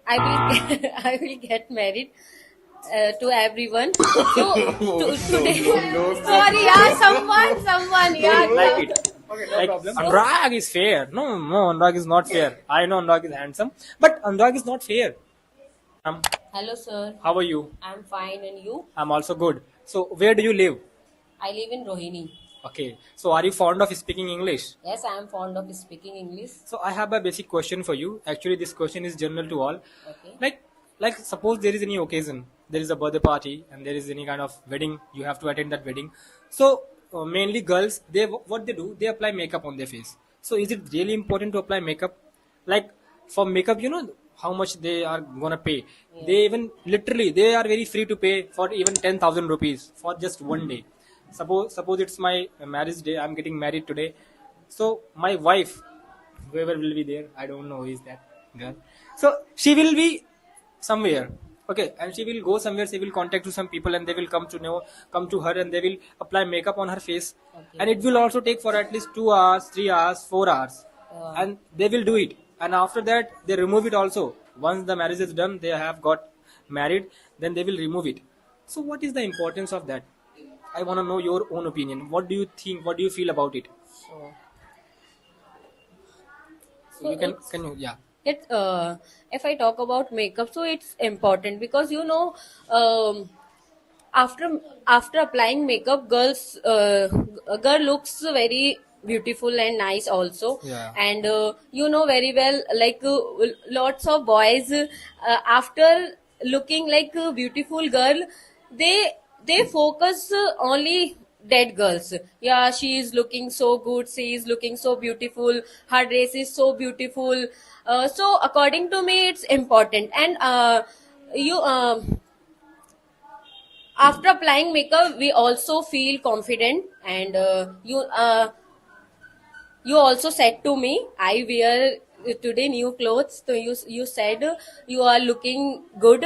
I will I will get married to everyone. So today, sorry, yeah, someone, yeah, like it. Okay, no Like problem. Anurag is fair. No, Anurag is not fair. I know Anurag is handsome, but Anurag is not fair. Hello, sir. How are you? I'm fine, and you? I'm also good. So, where do you live? I live in Rohini. Okay. So, are you fond of speaking English? Yes, I am fond of speaking English. So, I have a basic question for you. Actually, this question is general to all. Okay. Like, suppose there is any occasion, there is a birthday party, and there is any kind of wedding. You have to attend that wedding. So, mainly girls, they what they do, they apply makeup on their face. So, is it really important to apply makeup? Like, for makeup, you know how much they are gonna pay. They even literally they are very free to pay for even 10,000 rupees for just one day. Suppose it's my marriage day. I'm getting married today. So my wife, whoever will be there, I don't know who is that girl. So she will be somewhere. Okay, and she will go somewhere. She will contact to some people, and they will come to her, and they will apply makeup on her face, Okay. and it will also take for at least 2 hours, 3 hours, 4 hours, and they will do it. And after that, they remove it also. Once the marriage is done, they have got married, then they will remove it. So, what is the importance of that? I want to know your own opinion. What do you think? What do you feel about it? So, So so you can it's can you yeah. it if I talk about makeup, so it's important because after after applying makeup, a girl looks very beautiful and nice also. Yeah. And you know very well, like lots of boys, after looking like a beautiful girl, they they focus only dead girls. Yeah, she is looking so good, she is looking so beautiful, her dress is so beautiful. So according to me, it's important. And you after applying makeup, we also feel confident. And you also said to me, I wear today new clothes, so you said you are looking good.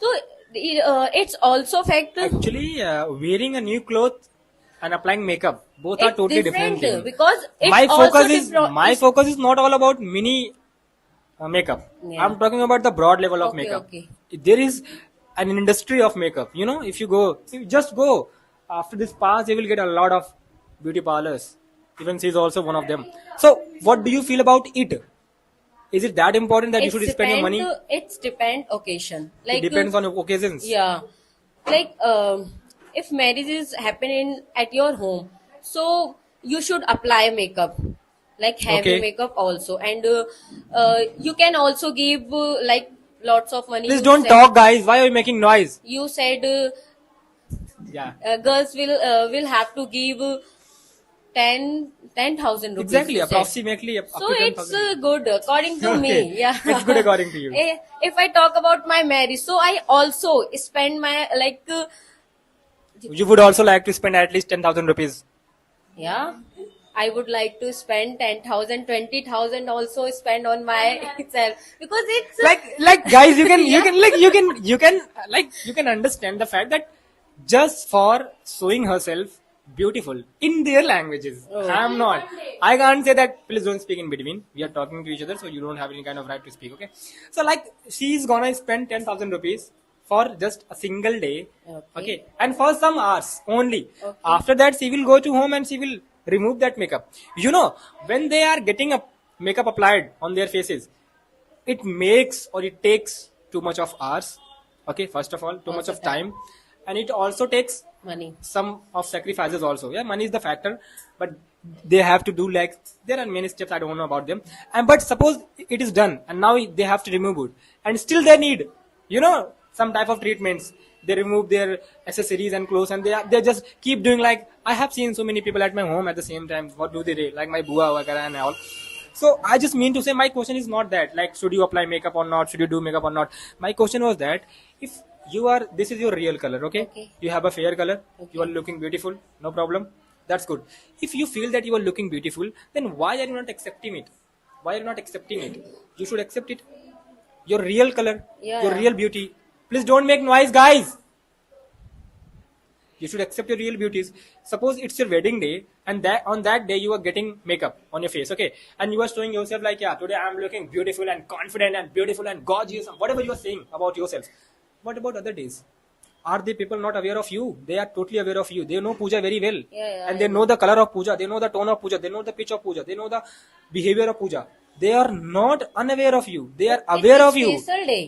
So it's also fact. Actually, wearing a new cloth and applying makeup both are It's totally different different things. because it's My also focus is different. my focus is not all about mini makeup. Yeah. I'm talking about the broad level of Okay, makeup. okay. There is an industry of makeup. You know, if you just go after this pass, you will get a lot of beauty parlors. Even she is also one of them. So, what do you feel about it? Is it that important that you It's should spend your money? it's depend occasion. It Like depends on occasions. yeah, like if marriage is happening at your home, so you should apply makeup, like heavy Okay. makeup also. And you can also give like lots of money. Please don't talk, guys. Why are you making noise? You said Yeah. girls will have to give 10,000 rupees, Exactly. you said. Approximately up So to it's 10,000. good according to me. Okay. Yeah. It's good according to you. If I talk about my marriage, so I also spend my like You would also like to spend at least 10,000 rupees. yeah, I would like to spend 10,000, 20,000 also spend on myself because it's Like guys, you can, Yeah. you can understand the fact that just for showing herself beautiful in their languages. Oh. I'm not. I can't say that. Please don't speak in between. We are talking to each other, so you don't have any kind of right to speak. Okay. So like she's gonna spend 10,000 rupees for just a single day. Okay. And for some hours only. Okay. After that, she will go to home and she will remove that makeup. You know, when they are getting a makeup applied on their faces, it makes or it takes too much of hours. Okay, first of all, too much Also of time, and it also takes money. some of sacrifices also. Yeah, money is the factor, but they have to do like there are many steps I don't know about them. And but suppose it is done and now they have to remove it, and still they need, you know, some type of treatments. They remove their accessories and clothes, and they just keep doing like I have seen so many people at my home at the same time. What do they do? Like my bua vagara and all. So I just mean to say my question is not that like should you apply makeup or not, should you do makeup or not. My question was that if you are this is your real color, okay? Okay. You have a fair color, you are Okay. looking beautiful, no problem. That's good. If you feel that you are looking beautiful, then why are you not accepting it? Why are you not accepting it? You should accept it. Your real color, your Yeah. real beauty. Please don't make noise, guys. You should accept your real beauties. Suppose it's your wedding day, and that on that day you are getting makeup on your face, okay, and you are showing yourself like, yeah, today I'm looking beautiful and confident and beautiful and gorgeous, and whatever you are saying about yourself. What about other days? Are the people not aware of you? They are totally aware of you. They know puja very well, Yeah, and I they know know. the color of puja. They know the tone of puja. They know the pitch of puja. They know the behavior of puja. They are not unaware of you. They are It's aware a of you. special day.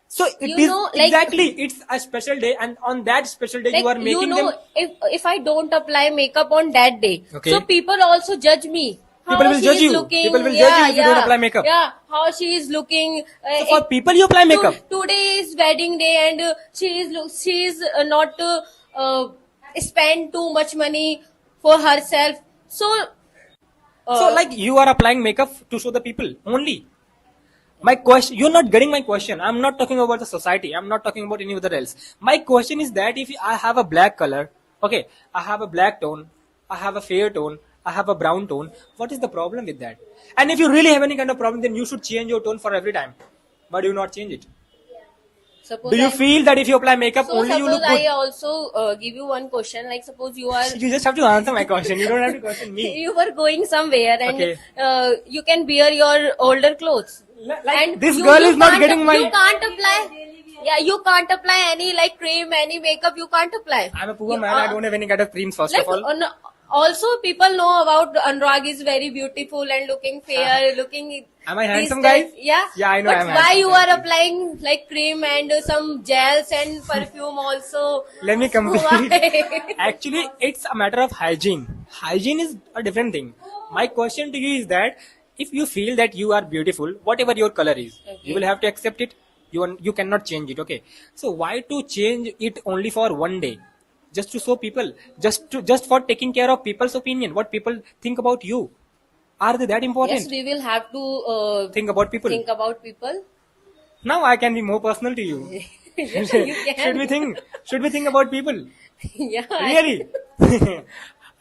So it You is know, exactly, it's a special day, and on that special day you like are you making know, them. if I don't apply makeup on that day, so Okay, people also judge me. people How will she judge is you. People looking, will judge you yeah, if you don't yeah, apply makeup. yeah. How she is looking. So for people, you apply makeup. Today is wedding day, and she is not uh, spend too much money for herself. So So uh, like you are applying makeup to show the people only. My question, you're not getting my question. I'm not talking about the society. I'm not talking about any other else. My question is that if I have a black color, okay, I have a black tone, I have a fair tone, I have a brown tone, what is the problem with that? And if you really have any kind of problem, then you should change your tone for every time. Why do you not change it? Do suppose you I feel that if you apply makeup, so only you suppose look I good? also give you one question. Like suppose you are You just have to answer my question. You don't have to question me. you were going somewhere, and Okay. you can wear your older clothes, Like and this girl is not getting my. you can't apply, yeah, you can't apply any like cream, any makeup, you can't apply. I'm a poor You, man. I don't have any kind of creams, first like of all. no, also people know about Anurag is very beautiful and looking fair, looking Am I this handsome, type, guys? yeah. Yeah, I know But I'm why handsome. you Thank are you. applying like cream and some gels and perfume also? Let me So complete. why? Actually, it's a matter of hygiene. Hygiene is a different thing. My question to you is that if you feel that you are beautiful, whatever your color is, you will Okay. have to accept it. You cannot change it. Okay. So why to change it only for one day? Just to show people, just for taking care of people's opinion, what people think about you. Are they that Yes, important? we will have to Think about people. think about people. Now I can be more personal to you. Yeah, you should we can. think? Should we think about people? Yeah. Really?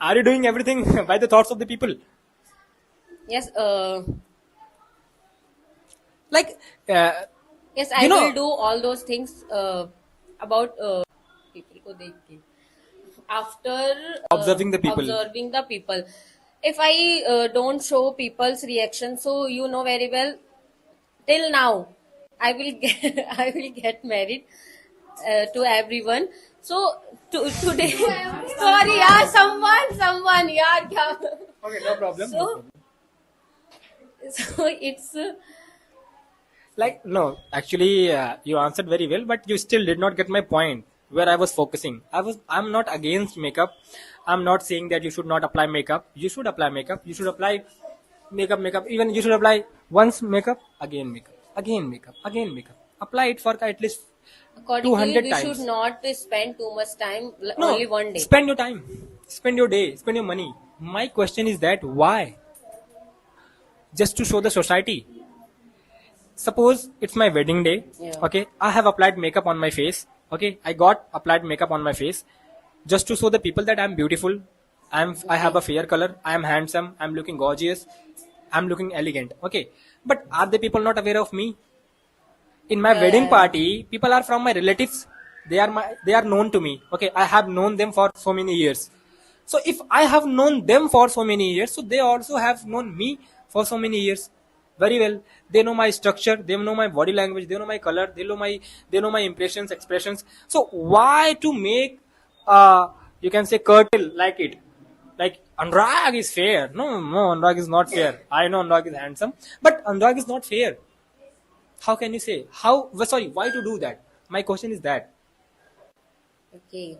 Are you doing everything by the thoughts of the people? Yes. Like, uh, Yes, you I will know, do all those things about people को देख के. After observing the people. observing the people. If I don't show people's reaction, so you know very well, till now I will get I will get married to everyone. So today, sorry, yeah, someone, yeah, kya? Okay, no problem. No So problem. so it's Like, no, actually, you answered very well, but you still did not get my point where I was focusing. I'm not against makeup. I'm not saying that you should not apply makeup. You should apply makeup. You should apply makeup. Even you should apply once makeup, again makeup, again makeup, again makeup. Apply it for at least according to you, 200 we should times. not spend too much time, No, only one day. spend your time, spend your day, spend your money. My question is that why? Just to show the society. Suppose it's my wedding day. Yeah. Okay, I have applied makeup on my face. Okay, I got applied makeup on my face just to show the people that I'm beautiful. I have a fair color. I am handsome. I'm looking gorgeous. I'm looking elegant. Okay, but are the people not aware of me? In my Yeah, wedding yeah, yeah. party, people are from my relatives. They are known to me. Okay, I have known them for so many years. So if I have known them for so many years, so they also have known me for so many years. Very well. They know my structure, they know my body language, they know my color, they know my impressions, expressions. So why to make you can say curtail like it? Like Anurag is fair. No, no, Anurag is not fair. I know Anurag is handsome, but Anurag is not fair. How can you say? How? Sorry, why to do that? My question is that. Okay.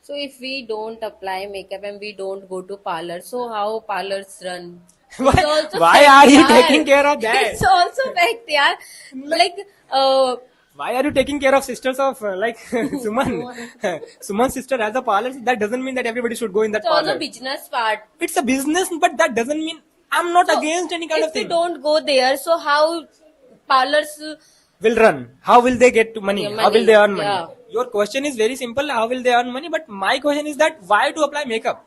So if we don't apply makeup and we don't go to parlor, so how parlors run? It's why, also why fact, are you yaar. taking care of that? It's also fact, yaar. Like, Why are you taking care of sisters of like Suman? Suman's sister has a parlor. That doesn't mean that everybody should go in that it's also parlor. business part. It's a business, but that doesn't mean I'm not So against any kind if of we thing. don't go there, so how parlors Will run. How will they get to money? yeah, How will they money? earn money? Yeah. Your question is very simple. How will they earn money? But my question is that why to apply makeup?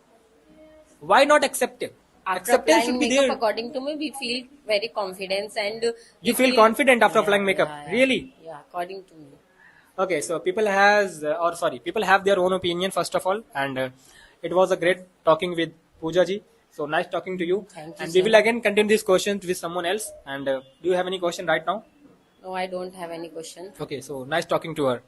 Why not accept it? After Acceptance should applying be makeup, there. according to me, we feel very confident and You we feel confident after applying makeup. yeah, Really? yeah, according to me. Okay, so people have their own opinion first of all, and it was a great talking with Pooja ji. So nice talking to you, Thank you and we so will much. again continue these questions with someone else. And do you have any question right now? No, I don't have any question. Okay, so nice talking to her.